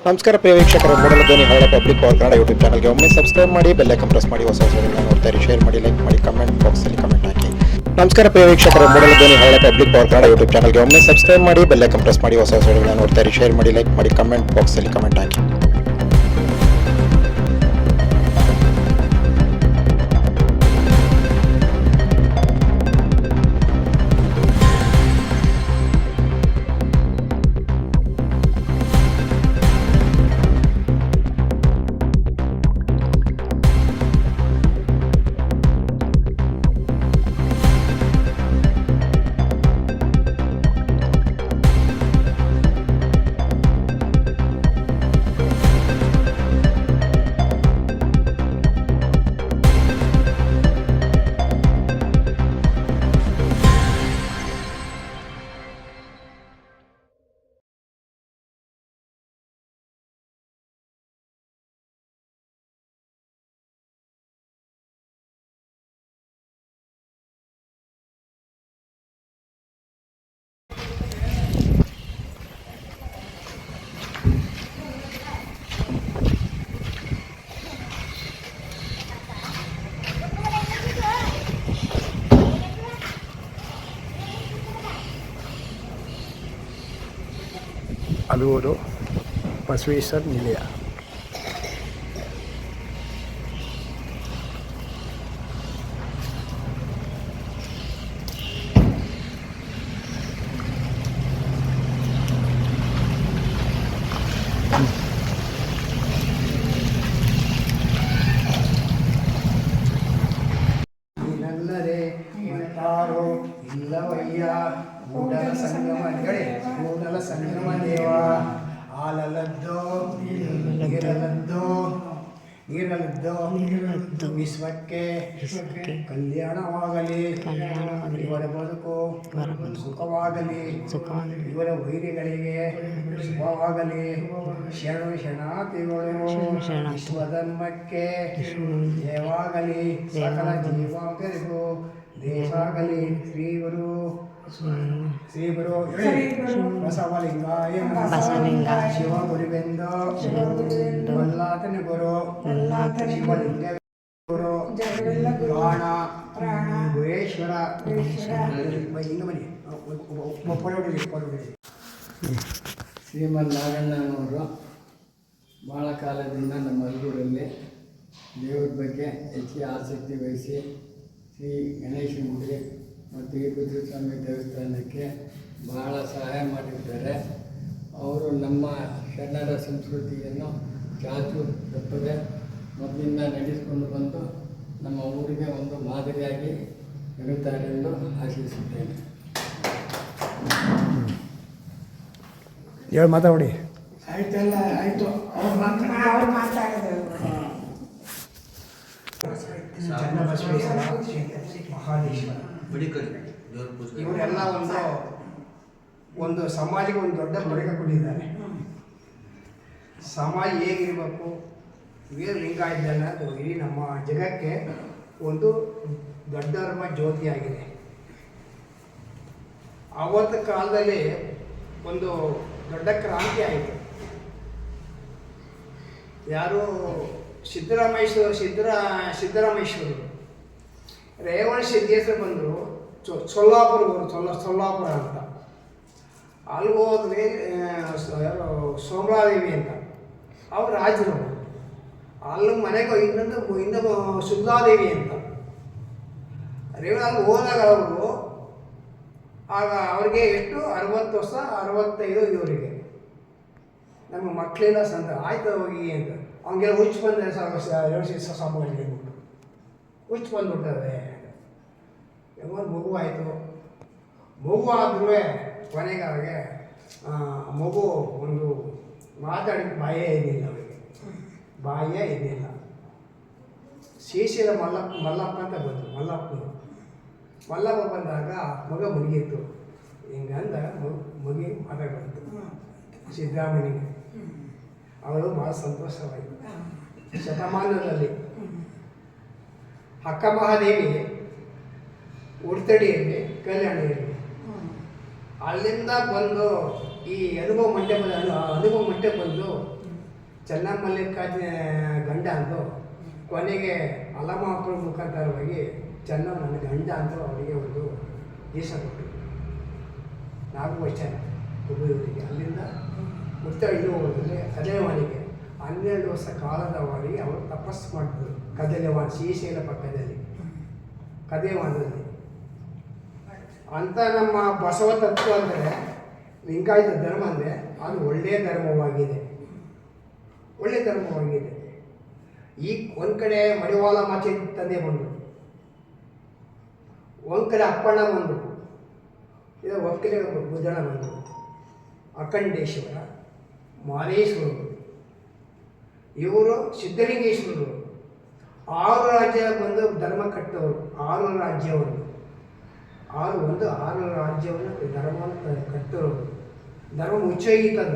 ನಮಸ್ಕಾರ ಪ್ರಿಯ ವೀಕ್ಷಕರೇ, ಮೂಡಲ ಧ್ವನಿ ಹಳ್ಳ ಪಬ್ಲಿಕ್ ಪವರ್ ಕನ್ನಡ ಯೂಟ್ಯೂಬ್ ಚಾನಲ್ಗೆ ಒಮ್ಮೆ ಸಬ್ಸ್ಕ್ರೈಬ್ ಮಾಡಿ, ಬೆಲ್ ಐಕಾನ್ ಪ್ರೆಸ್ ಮಾಡಿ, ಹೊಸ ವಿಡಿಯೋಗಳನ್ನು ನೋಡ್ತಾರೆ, ಶೇರ್ ಮಾಡಿ, ಲೈಕ್ ಮಾಡಿ, ಕಮೆಂಟ್ ಬಾಕ್ಸಲ್ಲಿ ಕಮೆಂಟ್ ಹಾಕಿ. ನಮಸ್ಕಾರ ಪ್ರಿಯ ವೀಕ್ಷಕರೇ, ಮೂಡಲ ಧ್ವನಿ ಹಳ್ಳ ಪಬ್ಲಿಕ್ ಪವರ್ ಕನ್ನಡ ಯೂಟ್ಯೂಬ್ ಚಾನಲ್ಗೆ ಒಮ್ಮೆ ಸಬ್ಸ್ಕ್ರೈಬ್ ಮಾಡಿ, ಬೆಲ್ ಐಕಾನ್ ಪ್ರೆಸ್ ಮಾಡಿ, ಹೊಸ ವಿಡಿಯೋಗಳನ್ನು ನೋಡ್ತಾರೆ, ಶೇರ್ ಮಾಡಿ, ಲೈಕ್ ಮಾಡಿ, ಕಮೆಂಟ್ ಬಾಕ್ಸಲ್ಲಿ ಕಮೆಂಟ್ ಹಾಕಿ. ಅಲೂರು ಬಸವೇಶ್ವರ ನಿಲಯ. ನೀನಲ್ಲದೆ ಮತ್ತಾರೋ ಇಲ್ಲವಯ್ಯ ಕೂಡಲ ಸಂಗಮಗಳೇ, ಕೂಡಲ ಸಂಗಮ ದೇವ. ಹಾಲಲ್ಲದ್ದೋ ನೀರಲ್ಲದ್ದೋ ವಿಶ್ವಕ್ಕೆ ಕಲ್ಯಾಣವಾಗಲಿ, ಇವರ ಬದುಕು ಸುಖವಾಗಲಿ, ಇವರ ವೈರಿಗಳಿಗೆ ಶುಭವಾಗಲಿ. ಶರಣು ಶರಣಾರ್ಥಿಗಳು ವಿಶ್ವಧರ್ಮಕ್ಕೆ ದೇವಾಗಲಿ, ಸಕಲ ಜೀವಾಂತರಿಗೂ ದೇಶಾಗಲಿ. ಶ್ರೀ ಗುರು ಬಸವಲಿಂಗಾಯ ಶಿವ ಗುರುವೆಂದ ಮಲ್ಲಾತನ ಗುರು ಶಿವಲಿಂಗ ಗುರು ಪ್ರಾಣ ಗುಹೇಶ್ವರ. ಶ್ರೀಮನ್ನಾರಾಯಣನವರು ಭಾಳ ಕಾಲದಿಂದ ನಮ್ಮ ಅಲ್ಗೂರಲ್ಲಿ ದೇವ್ರ ಬಗ್ಗೆ ಹೆಚ್ಚಿಗೆ ಆಸಕ್ತಿ ವಹಿಸಿ ಶ್ರೀ ಗಣೇಶನ ಗುಡಿ ಮತ್ತು ವೀರಭದ್ರ ಸ್ವಾಮಿ ದೇವಸ್ಥಾನಕ್ಕೆ ಬಹಳ ಸಹಾಯ ಮಾಡಿದ್ದಾರೆ. ಅವರು ನಮ್ಮ ಶರಣರ ಸಂಸ್ಕೃತಿಯನ್ನು ಚಾಚು ತಪ್ಪದೆ ಮೊದಲಿಂದ ನಡೆಸಿಕೊಂಡು ಬಂದು ನಮ್ಮ ಊರಿಗೆ ಒಂದು ಮಾದರಿಯಾಗಿ ಇರುತ್ತಾರೆ ಎಂದು ಆಶಿಸುತ್ತೇನೆ. ಹೇಳಿ ಮಾತಾಡಿ. ಆಯ್ತಲ್ಲ, ಆಯಿತು. ಅವ್ರು ಮಾತಾಡಿದ್ರು. ಚನ್ನಬಸವೇಶ್ವರ, ಮಹಾದೇಶ್ವರ ಇವರೆಲ್ಲ ಒಂದು ಸಮಾಜಕ್ಕೆ ಒಂದು ದೊಡ್ಡ ಕೊಡುಗೆ ಕೊಟ್ಟಿದ್ದಾರೆ. ಸಮಾಜ ಹೇಗಿರಬೇಕು, ವೀರಲಿಂಗಾಯತ ಅನ್ನೋದು ಇಡೀ ನಮ್ಮ ಜಗಕ್ಕೆ ಒಂದು ದೊಡ್ಡ ಧರ್ಮ ಜ್ಯೋತಿಯಾಗಿದೆ. ಆವತ್ತು ಕಾಲದಲ್ಲಿ ಒಂದು ದೊಡ್ಡ ಕ್ರಾಂತಿ ಆಯಿತು. ಯಾರು ಸಿದ್ದರಾಮೇಶ್ವರರು ರೇವಣ ಸಿದ್ದೇಶ್ವರ ಬಂದರು. ಸೊಲ್ಲಾಪುರ ಅಂತ ಅಲ್ಲಿ ಹೋದ್ರೆ ಯಾರು ಸೋಮಲಾದೇವಿ ಅಂತ ಅವ್ರು ರಾಜರು. ಅಲ್ಲಿ ಮನೆಗೆ ಇನ್ನೊಂದು ಸುಧಾದೇವಿ ಅಂತ ರೇವಣ ಅಲ್ಲಿ ಹೋದಾಗ ಅವರು ಆಗ ಅವ್ರಿಗೆ ಎಷ್ಟು 60 ವರ್ಷ 65 ಇವರಿಗೆ. ನಮ್ಮ ಮಕ್ಕಳೆಲ್ಲ ಸಂತ ಆಯ್ತು ಹೋಗಿ ಅಂತ ಅವನಿಗೆಲ್ಲ ಹುಚ್ಚು ಬಂದರೆ ಸಾಮಗಳಿಗೆ ಬಿಟ್ಟು ಹುಚ್ಚು ಬಂದುಬಿಟ್ಟದೆ. ಯಾವಾಗ ಮಗು ಆಯಿತು, ಮಗು ಆದ್ರೂ ಕೊನೆಗೆ ಅವ್ರಿಗೆ ಮಗು ಒಂದು ಮಾತಾಡಿದ ಬಾಯೇ ಇದ್ದಿಲ್ಲ, ಅವರಿಗೆ ಬಾಯೇ ಇದ್ದಿಲ್ಲ. ಶ್ರೀಶೈಲ ಮಲ್ಲಪ್ಪ ಅಂತ ಬಂದರು. ಮಲ್ಲಪ್ಪ ಬಂದಾಗ ಮಗ ಮುಗಿಯಿತು. ಹಿಂಗಂದ ಮಗಿ ಮಾತಾಡ್ಬಂತು ಸಿದ್ದರಾಮಯ್ಯನಿಗೆ. ಅವರು ಭಾಳ ಸಂತೋಷವಾಯಿತು. ಶತಮಾನದಲ್ಲಿ ಅಕ್ಕ ಮಹಾದೇವಿ ಉಡ್ತಡಿಯಲ್ಲಿ ಕಲ್ಯಾಣಿಯಲ್ಲಿ ಅಲ್ಲಿಂದ ಬಂದು ಈ ಅನುಭವ ಮಂಟಪ ಬಂದು ಚೆನ್ನಮಲ್ಲಿಕಾರ್ಜುನ ಗಂಡ ಅಂದು ಕೊನೆಗೆ ಅಲ್ಲಮಾಪುರ ಮುಖಾಂತರವಾಗಿ ಚೆನ್ನ ನನ್ನ ಗಂಡ ಅಂತ ಅವರಿಗೆ ಒಂದು ದೇಶ ಕೊಟ್ಟರು. 4 ವರ್ಷ ಹುಡುಗರಿಗೆ ಅಲ್ಲಿಂದ ಉತ್ತರ ಇಳುವಲ್ಲಿ ಕದಲೆವಾಣಿಗೆ 12 ವರ್ಷ ಕಾಲದವರೆಗೆ ಅವರು ತಪಸ್ಸು ಮಾಡಿದ್ರು. ಕದಲೆವಾಣಿ ಶ್ರೀಶೈಲ ಪಕ್ಕದಲ್ಲಿ ಕದಲೆವಾಣದಲ್ಲಿ ಅಂತ ನಮ್ಮ ಬಸವ ತತ್ವ ಅಂದರೆ ಲಿಂಗಾಯತ ಧರ್ಮ ಅಂದರೆ ಅದು ಒಳ್ಳೆಯ ಧರ್ಮವಾಗಿದೆ. ಒಳ್ಳೆಯ ಧರ್ಮವಾಗಿದೆ. ಈಗ ಒಂದು ಕಡೆ ಮಡಿವಾಳ ಮಾಚೆ ತಂದೆ ಬಂದರು, ಒಂದು ಕಡೆ ಅಪ್ಪಣ್ಣ ಬಂದರು, ಇದು ಒಕ್ಕಲೆ ಬುದ್ಧಣ ಬಂದರು, ಅಖಂಡೇಶ್ವರ, ಮಾರೇಶ್ವರರು, ಇವರು ಸಿದ್ಧಲಿಂಗೇಶ್ವರರು 6 ರಾಜ್ಯ ಬಂದು ಧರ್ಮ ಕಟ್ಟವರು. 6 ರಾಜ್ಯವನ್ನು 6 ರಾಜ್ಯವನ್ನು ಧರ್ಮವನ್ನು ಕಟ್ಟೋರು. ಧರ್ಮ ಮುಚ್ಚೋಗಿತ್ತದ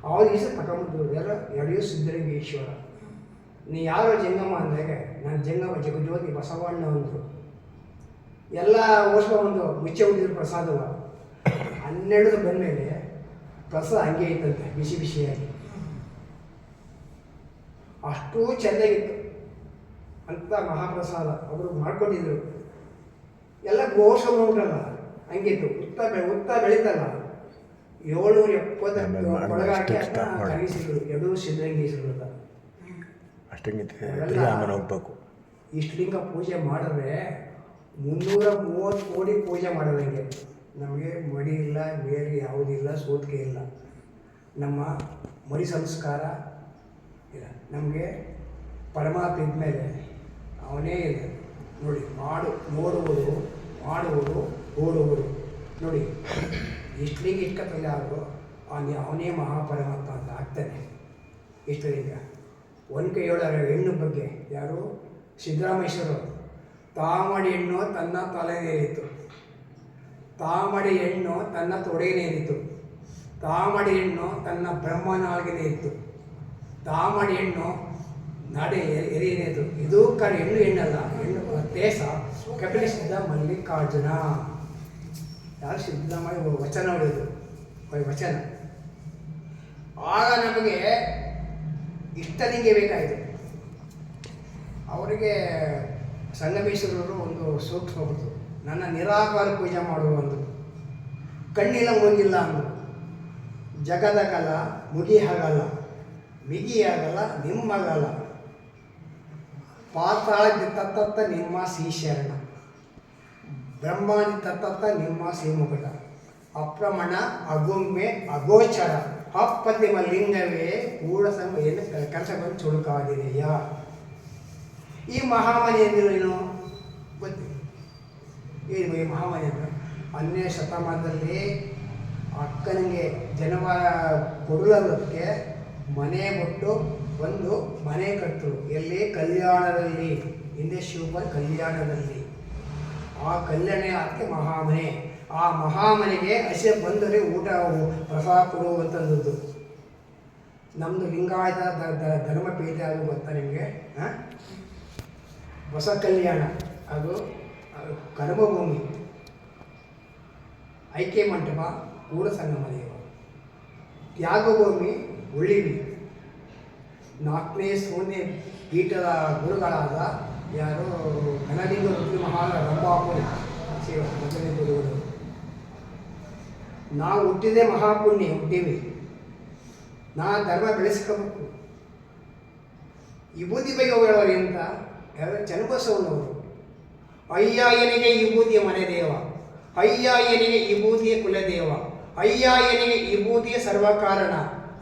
ಅವ್ರ ಹೆಸರು ತಗೊಂಬಂದು ಯಾರು ಎಡೆಯು ಸಿದ್ಧಲಿಂಗೇಶ್ವರ. ನೀ ಯಾರೋ ಜಂಗಮ ಅಂದಾಗ ನಾನು ಜಂಗಮ ಜಗಜ್ಯೋತಿ ಬಸವಣ್ಣ ಅಂದರು. ಎಲ್ಲ ವರ್ಷ ಒಂದು ಮುಚ್ಚೆ ಹುಟ್ಟಿದ್ರು ಪ್ರಸಾದವ 12 ಬಂದಮೇಲೆ ಪ್ರಸಾದ ಹಂಗೆ ಇತ್ತಂತೆ ಬಿಸಿ ಬಿಸಿಯಾಗಿ. ಅಷ್ಟೂ ಚೆಂದಾಗಿತ್ತು ಅಂತ ಮಹಾಪ್ರಸಾದ ಅವರು ಮಾಡ್ಕೊಟ್ಟಿದ್ರು. ಎಲ್ಲ ಘೋಷ ಉಂಟಲ್ಲ ಹಂಗಿತ್ತು. ಉತ್ತ ಬೆಳೀತಲ್ಲ 770 ಒಳಗಾಕಿ ಕರಗಿಸಿದ್ರು. ಎಡು ಸಿದ್ಧಲಿಂಗೇಶ್ವರ ಅಂತ ಹೋಗ್ಬೇಕು. ಇಷ್ಟು ಲಿಂಗ ಪೂಜೆ ಮಾಡಿದ್ರೆ 330 ಕೋಟಿ ಪೂಜೆ ಮಾಡೋದಂಗೆ. ನಮಗೆ ಮಡಿ ಇಲ್ಲ, ಬೇರೆ ಯಾವುದಿಲ್ಲ, ಸೋತಿಗೆ ಇಲ್ಲ, ನಮ್ಮ ಮರಿ ಸಂಸ್ಕಾರ ಇಲ್ಲ. ನಮಗೆ ಪರಮಾತ್ಮ ಇದ್ಮೇಲೆ ಅವನೇ ಇಲ್ಲ ನೋಡಿ. ನೋಡುವುದು, ಮಾಡುವುದು, ಓಡುವುದು ನೋಡಿ. ಎಷ್ಟು ಲಿಂಗ ಇಟ್ಕೊತಲ್ಲ ಆದರೂ ಅವನೇ ಮಹಾಪರಮಾತ್ಮ ಅಂತ ಆಗ್ತಾನೆ. ಎಷ್ಟು ಲಿಂಗ ಒಂದು ಕೈ ಹೇಳೋರು ಹೆಣ್ಣು ಬಗ್ಗೆ ಯಾರು ಸಿದ್ದರಾಮೇಶ್ವರರು. ತಾಮಡಿ ಹೆಣ್ಣು ತನ್ನ ತಲೆನೇರಿತು, ತಾಮಡಿ ಹೆಣ್ಣು ತನ್ನ ತೊಡೆನೇರಿತು, ತಾಮಡಿ ಹೆಣ್ಣು ತನ್ನ ಬ್ರಹ್ಮನಾಲ್ಗೆನೇ ಇತ್ತು, ತಾಮಡಿ ಹೆಣ್ಣು ನಡೆ ಎರಿಯನೇತು. ಇದು ಹೆಣ್ಣಲ್ಲ, ಹೆಣ್ಣು ದೇಶ ಕಪಿಲ ಸಿದ್ಧ ಮಲ್ಲಿಕಾರ್ಜುನ. ಯಾರು ಸಿದ್ದರಾಮಯ್ಯ ವಚನ ಹೊಡೆದು ವಚನ. ಆಗ ನಮಗೆ ಇಷ್ಟಲಿಂಗೆ ಬೇಕಾಯಿತು. ಅವರಿಗೆ ಸಂಗಮೇಶ್ವರರು ಒಂದು ಸೂಕ್ಷ್ಮ ಬಂತು, ನನ್ನ ನಿರಾಕಾರ ಪೂಜೆ ಮಾಡುವ ಒಂದು ಕಣ್ಣಿಲ್ಲ ಮೂಗಿಲ್ಲ ಅಂದರು. ಜಗದ ಕಲ ಮುಗಿಯಾಗಲ್ಲ, ಮಿಗಿಯಾಗಲ್ಲ ನಿಮ್ಮಗಲ್ಲ, ಪಾತಾಳ ತತ್ತ ನಿಮ್ಮ ಶ್ರೀಶರಣ, ಬ್ರಹ್ಮಾದಿ ತತ್ತ ನಿಮ್ಮ ಶ್ರೀಮುಕಟ, ಅಪ್ರಮಣ ಅಗುಮ್ಮೆ ಅಗೋಚರ, ಅಪ್ಪತಿಮ ಲಿಂಗವೇ ಕೂಡ ಸಂಘ ಏನು ಕೆಲಸ ಬಂದು ಚುರುಕಾಗಿದೆಯಾ. ಈ ಮಹಾಮನಿ ಎಂದಿರು ಏನು ಗೊತ್ತಿಲ್ಲ. ಏನು ಈ ಮಹಾಮನಿ ಅಂದರೆ 12ನೇ ಶತಮಾನದಲ್ಲಿ ಅಕ್ಕನಿಗೆ ಜನ್ಮ ಕೊಡಲಕ್ಕೆ ಮನೆ ಕೊಟ್ಟು ಒಂದು ಮನೆ ಕಟ್ಟರು. ಎಲ್ಲಿ? ಕಲ್ಯಾಣದಲ್ಲಿ. ಹಿಂದೆ ಶಿವಪುರ ಕಲ್ಯಾಣದಲ್ಲಿ. ಆ ಕಲ್ಯಾಣ ಅದಕ್ಕೆ ಮಹಾಮನೆ. ಆ ಮಹಾಮನೆಗೆ ಹಸೆ ಬಂದರೆ ಊಟ ಪ್ರಸಾದ ಕೊಡುವಂಥದ್ದು. ನಮ್ಮದು ಲಿಂಗಾಯತ ಧರ್ಮಪೀಠ ಅದು ಗೊತ್ತಾ ನಿಮಗೆ? ಹೊಸ ಕಲ್ಯಾಣ ಅದು ಕರ್ಮಭೂಮಿ, ಐಕ್ಯ ಮಂಟಪ, ಕೂಡ ಸಂಗಮ ದೇವ, ತ್ಯಾಗಭೂಮಿ, ಉಳಿವಿ. 4ನೇ ಸೋನೆ ಪೀಠದ ಗುರುಗಳಾದ ಯಾರು ಘನಲಿಂಗ ರುದ್ರಿ ಮಹಾರ ರಂಭಾಪುರಿ ಮೊದಲನೇ ಗುರುಗಳು. ನಾವು ಹುಟ್ಟಿದೇ ಮಹಾಪುಣ್ಯ ಹುಟ್ಟಿವಿ. ಧರ್ಮ ಬೆಳೆಸ್ಕೋಬೇಕು. ವಿಭೂತಿ ಬಗ್ಗೆ ಹೇಳೋರು ಅಂತ ಯಾರು? ಚನ್ನಬಸವನವರು. ಅಯ್ಯಾಯನಿಗೆ ವಿಭೂತಿಯ ಮನೆ ದೇವ, ಅಯ್ಯಾಯನಿಗೆ ವಿಭೂತಿಯ ಕುಲದೇವ, ಅಯ್ಯಾಯನಿಗೆ ವಿಭೂತಿಯ ಸರ್ವಕಾರಣ,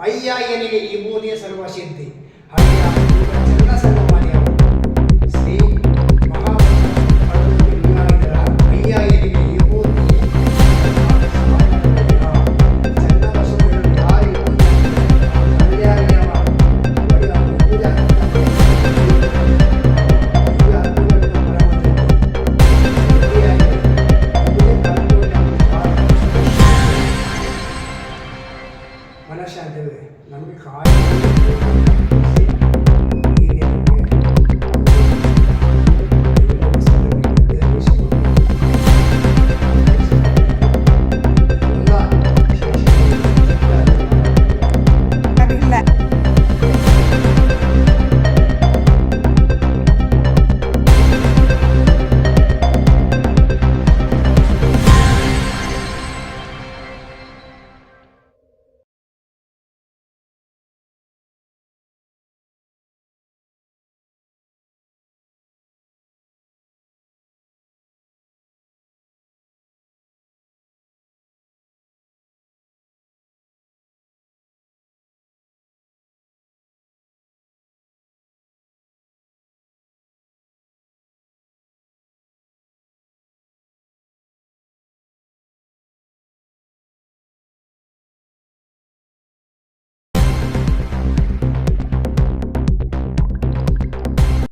ಅಯ್ಯಾಯನಿಗೆ ವಿಭೂತಿಯ ಸರ್ವಸಿದ್ಧಿ. ಚನ್ನ ಸಂಗಮದೇವ ಶ್ರೀ ಮಹಾಲಿಂಗಾಯತರ ಅಯ್ಯಾಯನಿಗೆ ವಿಭೂತಿ ಚನ್ನಬಸವನವರು ಯಾರು ಮನಃಶಾಂತಿ ನಮಗೆ ಕಾಯಿ